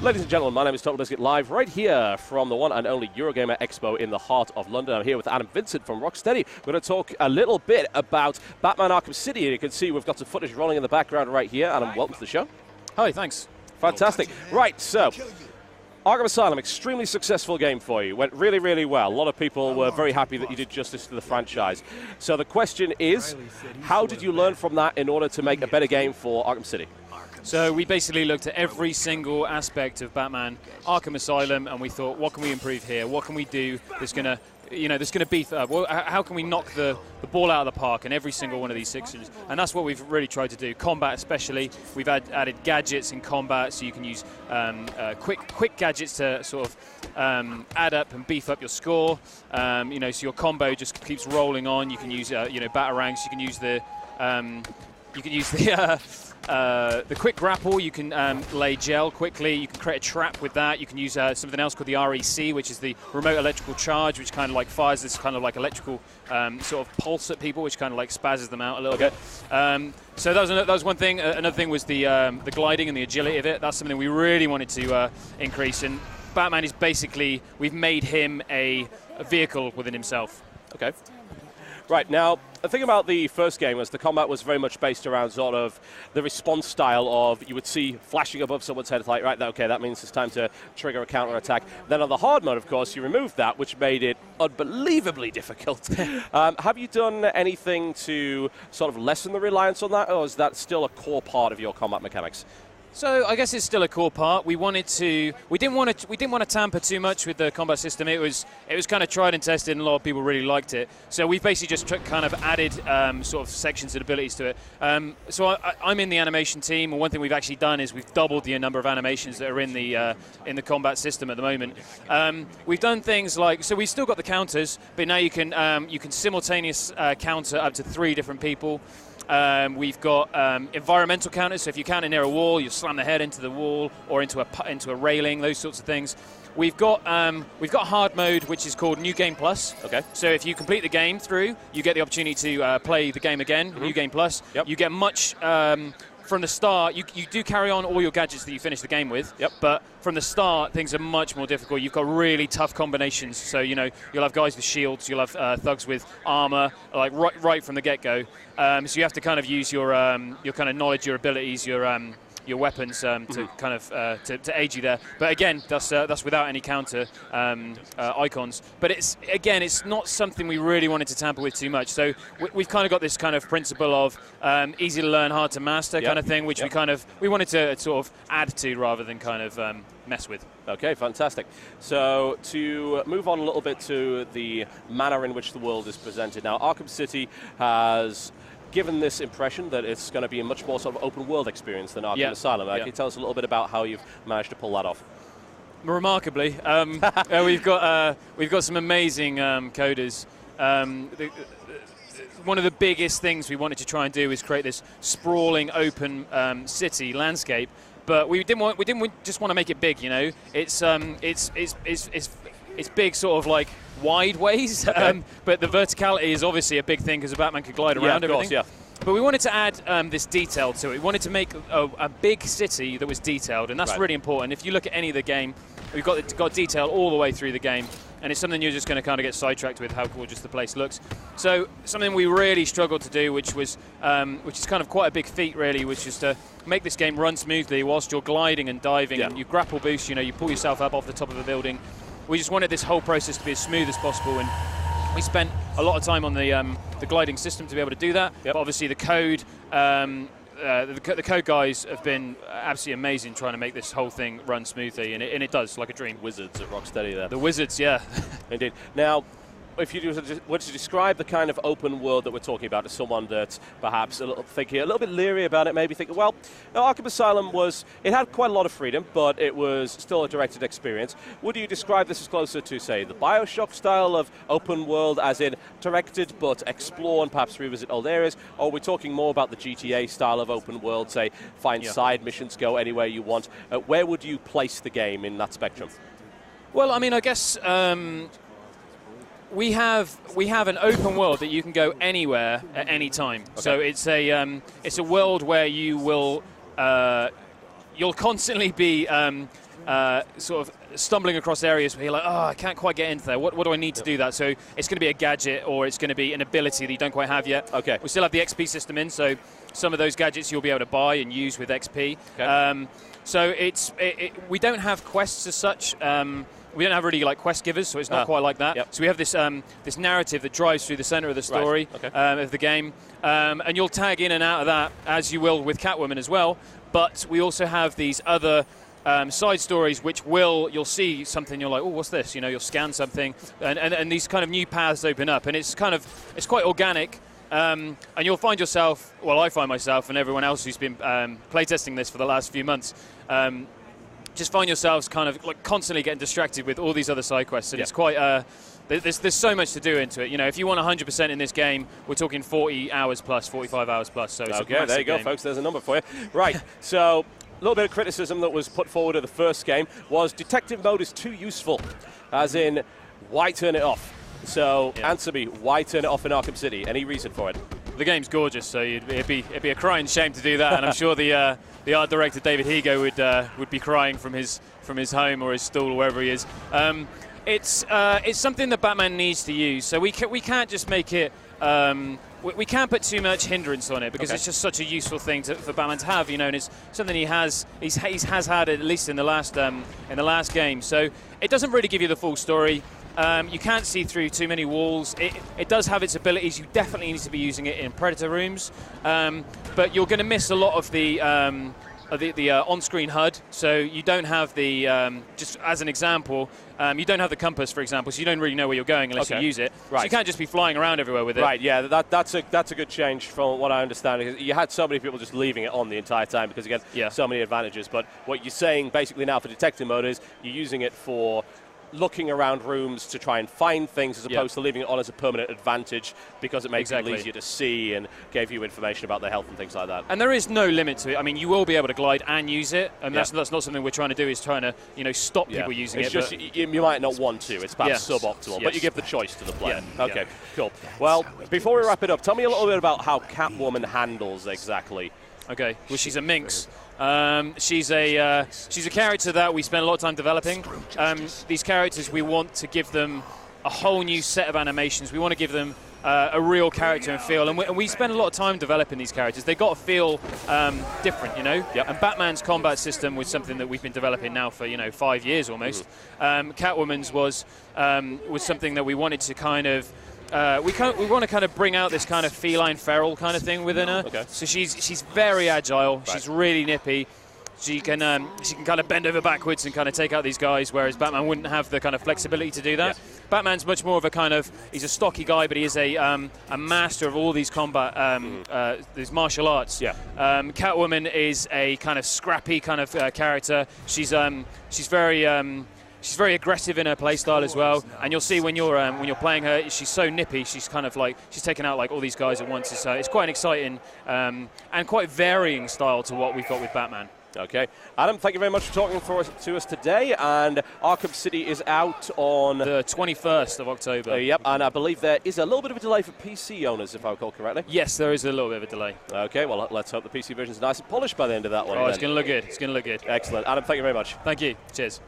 Ladies and gentlemen, my name is Total Biscuit, live right here from the one and only Eurogamer Expo in the heart of London. I'm here with Adam Vincent from Rocksteady. We're going to talk a little bit about Batman Arkham City. You can see we've got some footage rolling in the background right here. Adam, welcome to the show. Hi, thanks. Fantastic. Right, so Arkham Asylum, extremely successful game for you. Went really, really well. A lot of people were very happy that you did justice to the franchise. So the question is, how did you learn from that in order to make a better game for Arkham City? So we basically looked at every single aspect of Batman Arkham Asylum, and we thought, what can we improve here? What can we do that's going to, that's going to beef up? Well, how can we knock the ball out of the park in every single one of these sections? And that's what we've really tried to do. Combat, especially, we've added gadgets in combat, so you can use quick gadgets to sort of add up and beef up your score. So your combo just keeps rolling on. You can use batarangs. You can use the quick grapple. You can lay gel quickly. You can create a trap with that. You can use something else called the REC, which is the remote electrical charge, which kind of like fires this kind of like electrical sort of pulse at people, which kind of like spazzes them out a little bit. So that was one thing. Another thing was the gliding and the agility of it. That's something we really wanted to increase. And Batman is basically, we've made him a vehicle within himself. Okay. Right, now, the thing about the first game was the combat was very much based around sort of the response style of you would see flashing above someone's head, like, right, okay, that means it's time to trigger a counter-attack. Then on the hard mode, of course, you removed that, which made it unbelievably difficult. Have you done anything to sort of lessen the reliance on that, or is that still a core part of your combat mechanics? So I guess it's still a core part. We didn't want to tamper too much with the combat system. It was kind of tried and tested, and a lot of people really liked it. So we've basically just kind of added sort of sections and abilities to it. So I'm in the animation team, and one thing we've actually done is we've doubled the number of animations that are in the combat system at the moment. We've done things like, so we've still got the counters, but now you can simultaneous counter up to 3 different people. We've got environmental counters, so if you counter near a wall, you slam the head into the wall or into a railing, those sorts of things. We've got hard mode, which is called New Game Plus. Okay. So if you complete the game through, you get the opportunity to play the game again, New Game Plus. Yep. You get much from the start. You do carry on all your gadgets that you finish the game with. Yep. But from the start, things are much more difficult. You've got really tough combinations. So you'll have guys with shields, you'll have thugs with armor, like right from the get-go. So you have to kind of use your kind of knowledge, your abilities, your weapons to kind of to aid you there. But again, that's without any counter icons. But it's not something we really wanted to tamper with too much. So we've kind of got this kind of principle of easy to learn, hard to master kind of thing, which we wanted to sort of add to rather than kind of mess with. Okay, fantastic. So to move on a little bit to the manner in which the world is presented. Now, Arkham City has given this impression that it's going to be a much more sort of open world experience than Arkham Asylum. Can you tell us a little bit about how you've managed to pull that off? Remarkably, we've got some amazing coders. One of the biggest things we wanted to try and do is create this sprawling, open city landscape. But we didn't just want to make it big. It's big, sort of like wide ways, but the verticality is obviously a big thing because the Batman could glide around everything. Course, yeah. But we wanted to add this detail to it. We wanted to make a big city that was detailed, and that's really important. If you look at any of the game, we've got detail all the way through the game, and it's something you're just going to kind of get sidetracked with how gorgeous the place looks. So something we really struggled to do, which is kind of quite a big feat really, which is to make this game run smoothly whilst you're gliding and diving, and you grapple boost, you pull yourself up off the top of a building. We just wanted this whole process to be as smooth as possible, and we spent a lot of time on the gliding system to be able to do that. But obviously the code, the code guys have been absolutely amazing trying to make this whole thing run smoothly, and it does, like a dream. Wizards at Rocksteady there. The wizards, yeah. Indeed. Now, if you were to describe the kind of open world that we're talking about to someone that's perhaps a little bit leery about it, maybe thinking, well, Arkham Asylum it had quite a lot of freedom, but it was still a directed experience. Would you describe this as closer to, say, the BioShock style of open world, as in directed but explore and perhaps revisit old areas, or are we talking more about the GTA style of open world, say, find side missions, go anywhere you want? Where would you place the game in that spectrum? Well, I mean, I guess we have an open world that you can go anywhere at any time. Okay. So it's a world where you'll constantly be sort of stumbling across areas where you're like, oh, I can't quite get into there. What do I need to do that? So it's going to be a gadget, or it's going to be an ability that you don't quite have yet. Okay. We still have the XP system in, so some of those gadgets you'll be able to buy and use with XP. Okay. So we don't have quests as such. We don't have really like quest givers, so it's not quite like that. Yep. So we have this this narrative that drives through the center of the story of the game, and you'll tag in and out of that as you will with Catwoman as well. But we also have these other side stories which you'll see something, you're like, oh, what's this? You know, you'll scan something, and these kind of new paths open up, and it's quite organic. And you'll find yourself, well, I find myself and everyone else who's been playtesting this for the last few months, just find yourselves kind of like constantly getting distracted with all these other side quests, and it's quite. There's so much to do into it. You know, if you want 100% in this game, we're talking 40 hours plus, 45 hours plus. So it's okay, there you go, folks. There's a number for you. Right. So a little bit of criticism that was put forward in the first game was detective mode is too useful, as in, why turn it off? So answer me, why turn it off in Arkham City? Any reason for it? The game's gorgeous, so it'd be a crying shame to do that, and I'm sure the art director David Higo would be crying from his home or his stool or wherever he is. It's something that Batman needs to use, so we can't just make it. We can't put too much hindrance on it because it's just such a useful thing for Batman to have, you know, and it's something he has had at least in the last game. So it doesn't really give you the full story. You can't see through too many walls. It does have its abilities. You definitely need to be using it in Predator rooms, but you're going to miss a lot of the on-screen HUD. So you don't have the, just as an example, you don't have the compass, for example, so you don't really know where you're going unless you use it. Right. So you can't just be flying around everywhere with it. Right, yeah, that's a good change from what I understand. You had so many people just leaving it on the entire time because, again, so many advantages. But what you're saying basically now for detective mode is you're using it for looking around rooms to try and find things as opposed to leaving it on as a permanent advantage because it makes it easier to see and gave you information about their health and things like that. And there is no limit to it. I mean, you will be able to glide and use it, and that's not something we're trying to do, is trying to, you know, stop people using it. It's just you might not want to. It's perhaps suboptimal, but you give the choice to the player. Okay, cool. Well, before we wrap it up, tell me a little bit about how Catwoman handles exactly. Okay, well, she's a minx. She's a character that we spend a lot of time developing. These characters, we want to give them a whole new set of animations. We want to give them a real character and feel, and we spend a lot of time developing these characters. They've got to feel different, you know. And Batman's combat system was something that we've been developing now for 5 years almost. Catwoman's was something that we wanted to kind of. We want to kind of bring out this kind of feline feral kind of thing within her. So she's very agile. She's really nippy. She can kind of bend over backwards and kind of take out these guys, whereas Batman wouldn't have the kind of flexibility to do that. Batman's much more of a kind of, he's a stocky guy, but he is a master of all these combat, these martial arts. Catwoman is a kind of scrappy kind of character. She's very aggressive in her playstyle as well, and you'll see when you're playing her, she's so nippy. She's kind of like she's taking out like all these guys at once. It's quite an exciting and quite varying style to what we've got with Batman. Okay, Adam, thank you very much for talking to us today. And Arkham City is out on the 21st of October. Yep, and I believe there is a little bit of a delay for PC owners, if I recall correctly. Yes, there is a little bit of a delay. Okay, well, let's hope the PC version is nice and polished by the end of that one. Oh, it's going to look good. It's going to look good. Excellent. Adam, thank you very much. Thank you. Cheers.